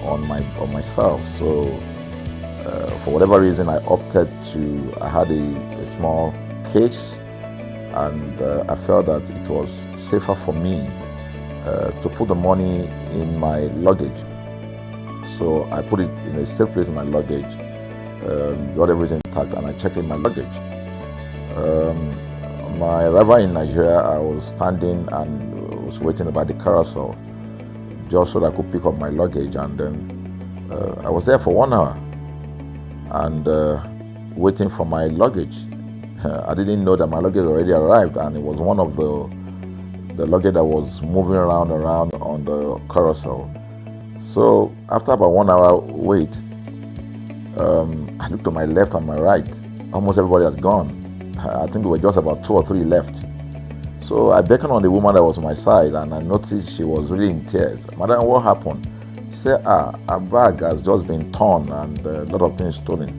on myself. So for whatever reason, I opted to. I had a small case, and I felt that it was safer for me to put the money in my luggage. So I put it in a safe place in my luggage, got everything tagged, and I checked in my luggage. My arrival in Nigeria, I was standing and was waiting by the carousel just so that I could pick up my luggage, and then I was there for 1 hour and waiting for my luggage. I didn't know that my luggage already arrived, and it was one of the luggage that was moving around on the carousel. So after about 1 hour wait, I looked to my left and my right. Almost everybody had gone. I think there were just about 2 or 3 left. So I beckoned on the woman that was on my side, and I noticed she was really in tears. Madam, what happened? She said, her bag has just been torn and a lot of things stolen.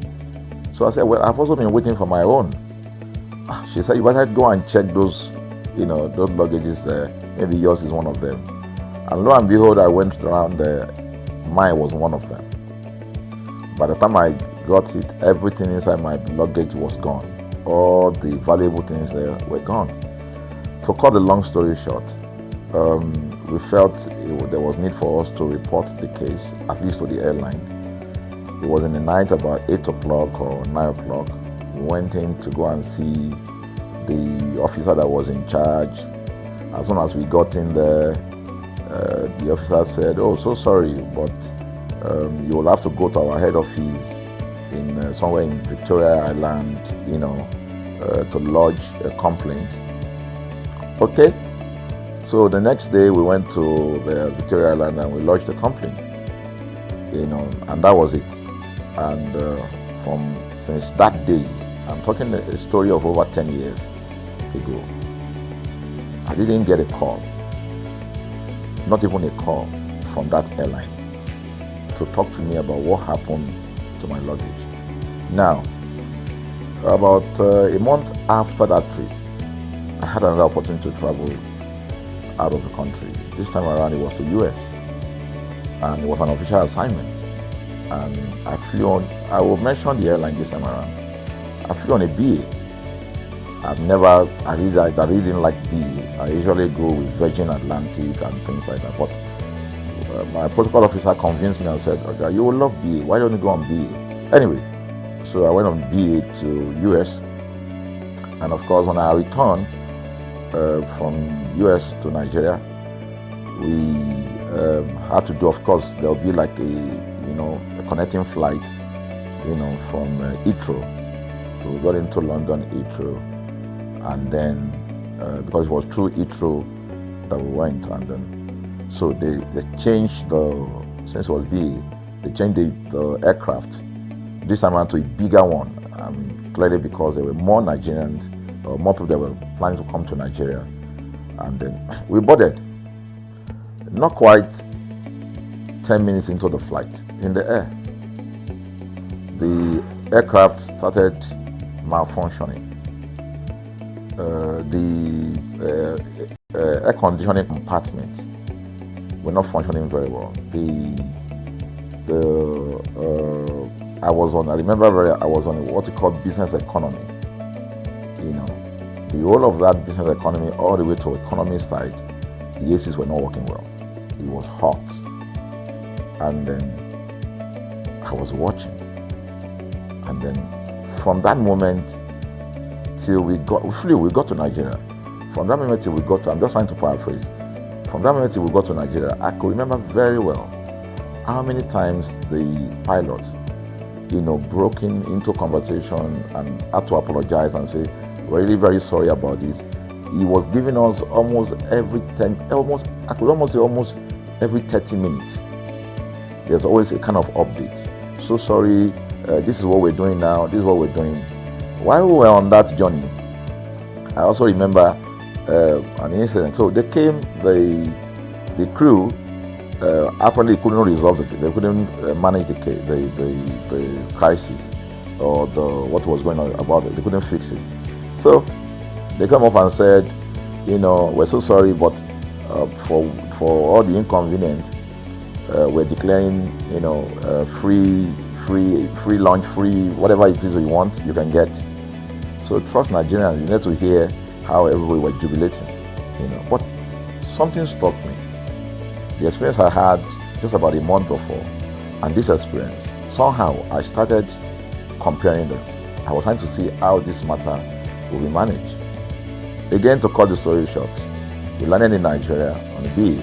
So I said, well, I've also been waiting for my own. She said, you better go and check those, those luggages there. Maybe yours is one of them. And lo and behold, I went around there. Mine was one of them. By the time I got it, everything inside my luggage was gone. All the valuable things there were gone. To cut the long story short, we felt there was need for us to report the case, at least to the airline. It was in the night, about 8 o'clock or 9 o'clock. We went in to go and see the officer that was in charge. As soon as we got in there, the officer said, "Oh, so sorry, but you will have to go to our head office in somewhere in Victoria Island, to lodge a complaint." Okay. So the next day we went to the Victoria Island and we lodged a complaint, and that was it. And since that day, I'm talking a story of over 10 years ago, I didn't get a call, not even a call from that airline to talk to me about what happened to my luggage. Now, about a month after that trip, I had another opportunity to travel out of the country. This time around it was to US, and it was an official assignment. And I flew on, I will mention the airline this time around. I flew on a BA. I really didn't like BA. I usually go with Virgin Atlantic and things like that. But my protocol officer convinced me and said, "Okay, you will love BA. Why don't you go on BA?" Anyway, so I went on BA to US. And of course, when I returned from US to Nigeria, we had to do, of course, there will be like a connecting flight, from Heathrow. So we got into London Heathrow, and then because it was through Heathrow that we went, and then so they changed since it was BA, they changed the aircraft this time around to a bigger one. Clearly because there were more Nigerians, or more people that were planning to come to Nigeria, and then we boarded. Not quite 10 minutes into the flight, in the air, the aircraft started malfunctioning. The air conditioning compartment were not functioning very well. I was on what you call business economy. The whole of that business economy, all the way to economy side, the ACs were not working well. It was hot. And then I was watching. And then from that moment till we got to Nigeria. From that moment till we got to, I'm just trying to paraphrase. From that moment till we got to Nigeria, I could remember very well how many times the pilot, broke into conversation and had to apologize and say, "We're really very sorry about this." He was giving us almost every 30 minutes. There's always a kind of update. "So sorry, this is what we're doing now, this is what we're doing." While we were on that journey, I also remember an incident. So they came, the crew apparently couldn't resolve it. They couldn't manage the crisis or what was going on about it. They couldn't fix it. So they came up and said, "We're so sorry, but for all the inconvenience, we're declaring, free lunch, free whatever it is you want, you can get. So trust Nigerians. You need to hear how everybody was jubilating, But something struck me. The experience I had just about a month before, and this experience, somehow I started comparing them. I was trying to see how this matter will be managed. Again, to cut the story short, we landed in Nigeria on the BA.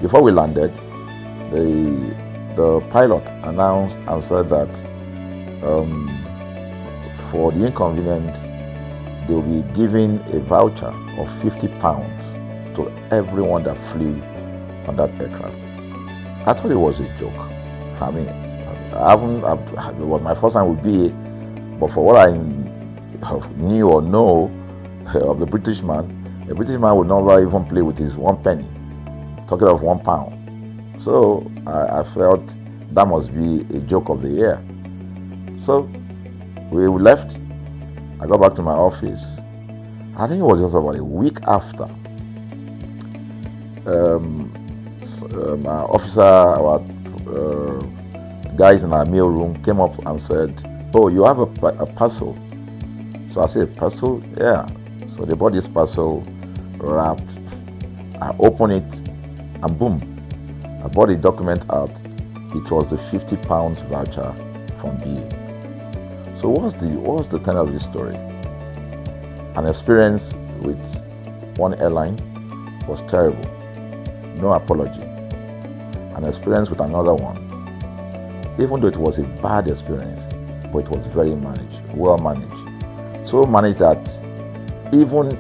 Before we landed, the pilot announced and said that for the inconvenient, they will be giving a voucher of £50 to everyone that flew on that aircraft. I thought it was a joke. I mean, it was my first time with BA, but for what I knew or know of the British man would never even play with his 1 penny, talking of £1. So I felt that must be a joke of the year. So we left. I got back to my office. I think it was just about a week after. Our officer, our guys in our mail room came up and said, "Oh, you have a parcel." So I said, "Parcel? Yeah." So they brought this parcel wrapped. I opened it and boom, I brought the document out. It was the £50 voucher from BA. So what's the tenor of this story? An experience with one airline was terrible. No apology. An experience with another one, even though it was a bad experience, but it was very well managed. So managed that even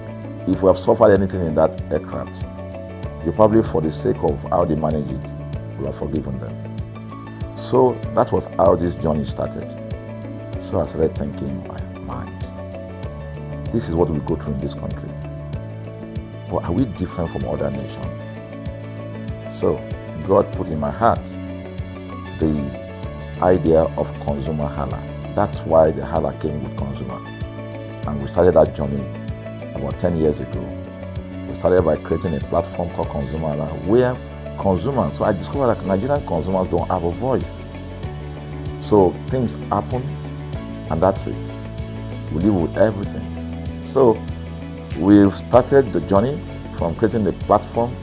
if we have suffered anything in that aircraft, you probably, for the sake of how they manage it, will have forgiven them. So that was how this journey started. So I started thinking in my mind, this is what we go through in this country. But are we different from other nations? So God put in my heart the idea of ConsumerHalla. That's why the Halla came with consumer. And we started that journey about 10 years ago. We started by creating a platform called ConsumerHalla, where consumers, so I discovered that Nigerian consumers don't have a voice. So things happen, and that's it. We live with everything. So we've started the journey from creating the platform.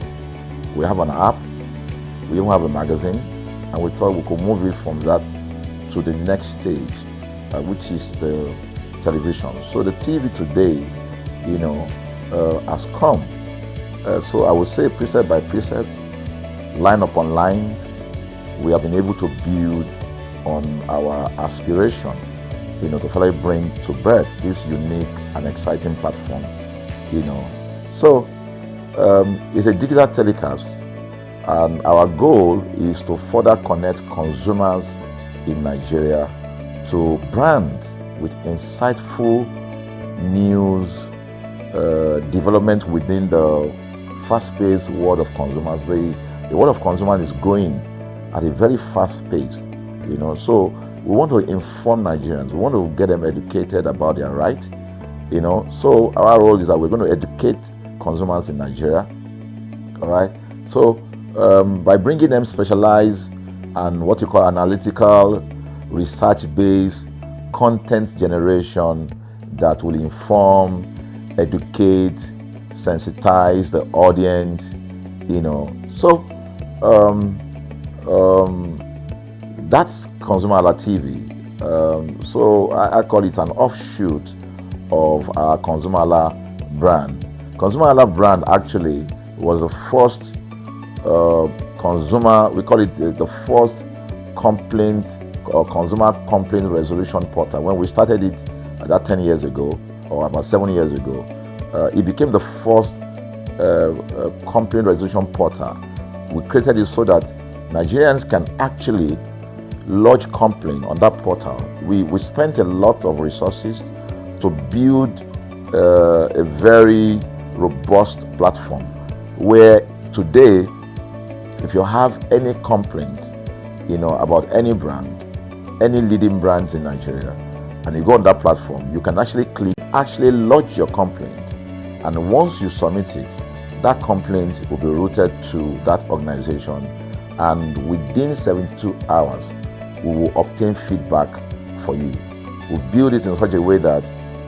We have an app, we even have a magazine, and we thought we could move it from that to the next stage, which is the television. So the TV today, has come. So I would say precept by precept, line upon line, we have been able to build on our aspiration, to finally bring to birth this unique and exciting platform, So it's a digital telecast, and our goal is to further connect consumers in Nigeria to brands with insightful news, development within the fast-paced world of consumers. The world of consumers is growing at a very fast pace, So we want to inform Nigerians. We want to get them educated about their rights, So our role is that we're going to educate consumers in Nigeria, all right? So by bringing them specialized and what you call analytical, research-based content generation that will inform, educate, sensitize the audience, So that's ConsumerHallaTV. So I call it an offshoot of our ConsumerHalla brand. ConsumerHalla brand actually was the first we call it the first complaint or consumer complaint resolution portal. When we started it about 10 years ago, or about 7 years ago, it became the first complaint resolution portal. We created it so that Nigerians can actually lodge complaint on that portal. We spent a lot of resources to build a very robust platform where today, if you have any complaint, about any brand, any leading brands in Nigeria, and you go on that platform, you can actually lodge your complaint. And once you submit it, that complaint will be routed to that organization and within 72 hours, we will obtain feedback for you. We build it in such a way that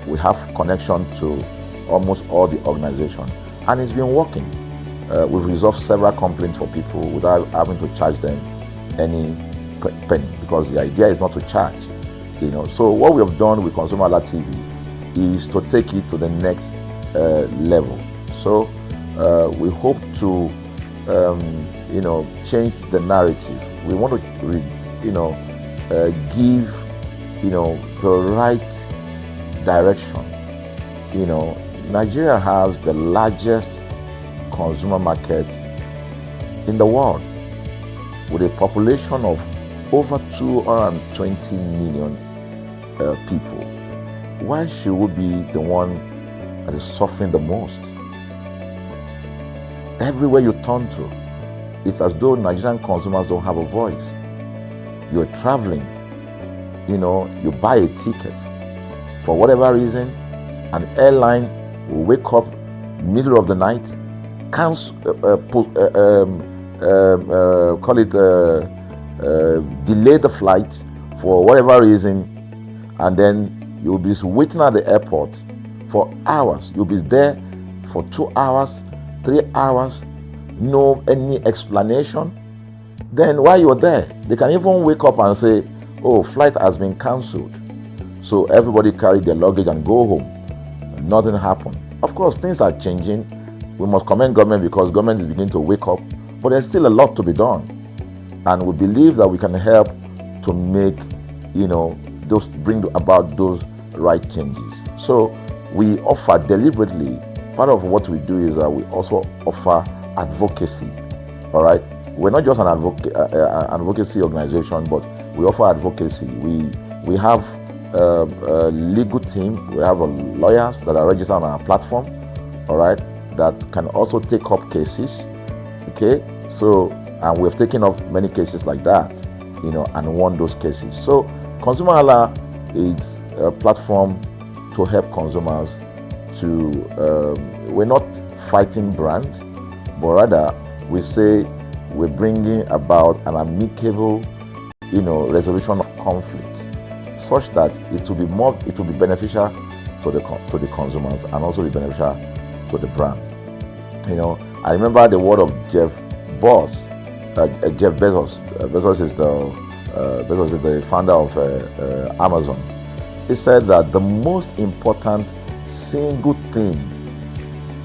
we have connection to almost all the organizations, and it's been working. We've resolved several complaints for people without having to charge them any penny, because the idea is not to charge. So what we have done with ConsumerHallaTV is to take it to the next level. So we hope to change the narrative. We want to give the right direction. Nigeria has the largest consumer market in the world, with a population of over 220 million people. Why should we be the one that is suffering the most? Everywhere you turn to, it's as though Nigerian consumers don't have a voice. You're traveling, you buy a ticket. For whatever reason, an airline will wake up middle of the night, delay the flight for whatever reason, and then you'll be waiting at the airport for hours. You'll be there for 2 hours, 3 hours, no any explanation. Then while you're there, they can even wake up and say, oh, flight has been cancelled. So everybody carry their luggage and go home. Nothing happened. Of course, things are changing. We must commend government, because government is beginning to wake up, but there's still a lot to be done. And we believe that we can help to make, bring about those right changes. So we offer deliberately, part of what we do is that we also offer advocacy. All right. We're not just an advocacy organization, but we offer advocacy. We have a legal team. We have lawyers that are registered on our platform, all right, that can also take up cases. Okay. So, and we've taken up many cases like that, and won those cases. So ConsumerHalla is a platform to help consumers to, we're not fighting brands, but rather we say we're bringing about an amicable, resolution of conflict, such that it will be beneficial to the consumers and also be beneficial to the brand. I remember the word of Jeff Bezos. Bezos is the founder of Amazon. He said that the most important single thing,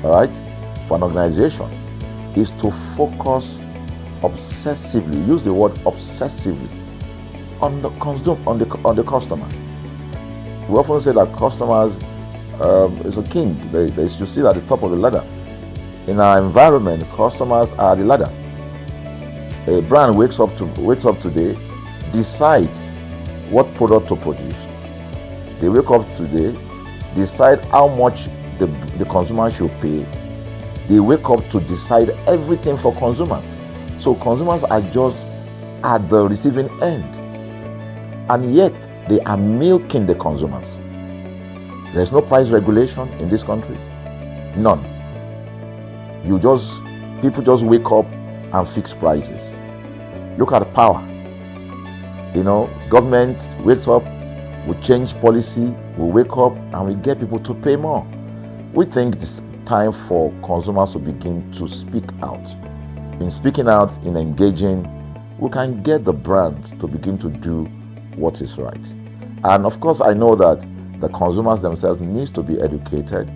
all right, for an organization is to focus obsessively, use the word obsessively, on the customer. We often say that customers is a king. They should sit at the top of the ladder. In our environment, customers are the ladder. A brand wakes up today, decide what product to produce. They wake up today, decide how much the consumer should pay. They wake up to decide everything for consumers. So consumers are just at the receiving end, and yet they are milking the consumers. There's no price regulation in this country, none. People just wake up and fix prices. Look at the power. Government wakes up, we change policy, we wake up and we get people to pay more. We think it's time for consumers to begin to speak out. In speaking out, in engaging, we can get the brand to begin to do what is right. And of course, I know that the consumers themselves need to be educated.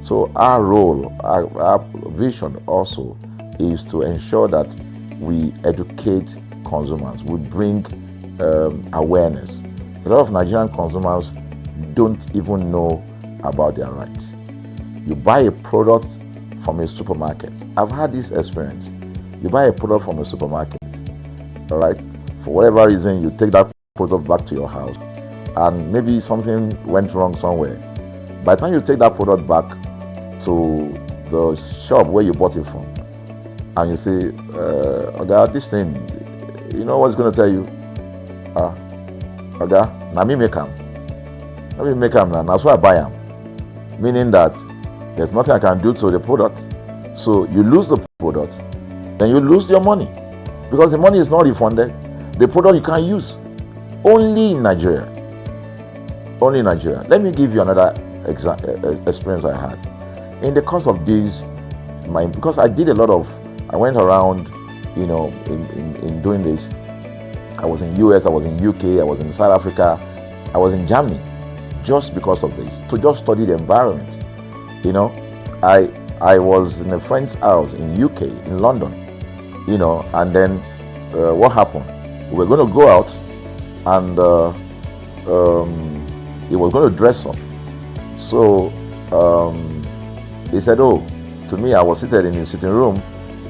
So our role, our vision also is to ensure that we educate consumers. We bring awareness. A lot of Nigerian consumers don't even know about their rights. You buy a product from a supermarket. I've had this experience. You buy a product from a supermarket, all right? For whatever reason, you take that product back to your house, and maybe something went wrong somewhere. By the time you take that product back to the shop where you bought it from, and you say, okay, this thing, you know what's going to tell you? Okay, now me make them. Let me make them now. That's why I buy them. Meaning that there's nothing I can do to the product. So you lose the product, then you lose your money. because the money is not refunded. The product you can't use. Only in Nigeria. Only in Nigeria. Let me give you another experience I had. In the course of this, because I did a lot of, I went around, in doing this. I was in US, I was in UK, I was in South Africa, I was in Germany, just because of this, to just study the environment. I was in a friend's house in UK, in London, and then what happened? We were going to go out, and he was going to dress up. So he said, oh, to me, I was seated in his sitting room.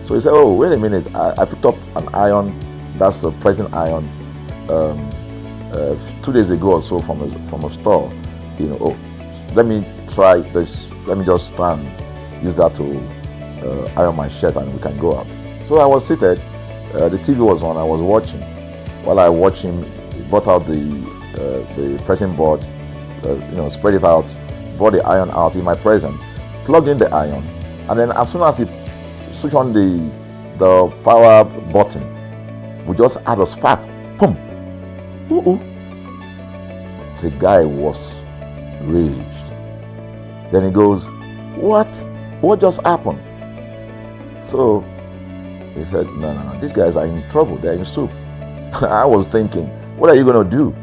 So he said, oh, wait a minute, I picked up an iron, that's the pressing iron, 2 days ago or so from a store. Oh, let me try this, let me just stand, use that to iron my shirt and we can go out. So I was seated, the TV was on, I was watching. While I watched him, he brought out the pressing board, spread it out, brought the iron out in my presence, plugged in the iron, and then as soon as he switched on the power button, we just had a spark. Boom! Ooh. The guy was raged. Then he goes, What just happened? So he said, no, these guys are in trouble, they're in soup. I was thinking, what are you going to do?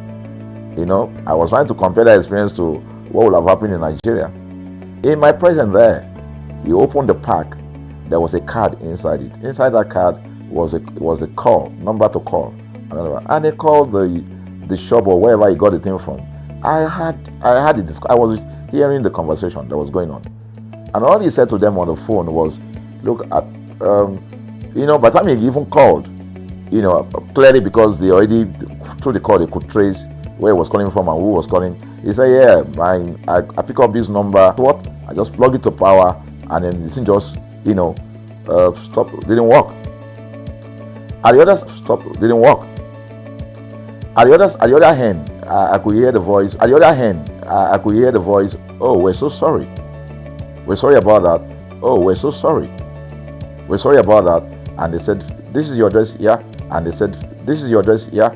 I was trying to compare that experience to what would have happened in Nigeria. In my presence there, he opened the pack. There was a card inside it. Inside that card was a call, number to call. And they called the shop or wherever he got the thing from. I was hearing the conversation that was going on. And all he said to them on the phone was, look, by the time he even called, clearly because they already, through the call, they could trace where he was calling from and who was calling. He said, yeah, I pick up this number. What? I just plug it to power and then the thing just, stop, didn't work. At the other stop, didn't work. At the other hand, I could hear the voice. At the other hand, I could hear the voice. Oh, we're so sorry. We're sorry about that. Oh, we're so sorry. We're sorry about that. And they said, this is your address, yeah. And they said, this is your address, yeah.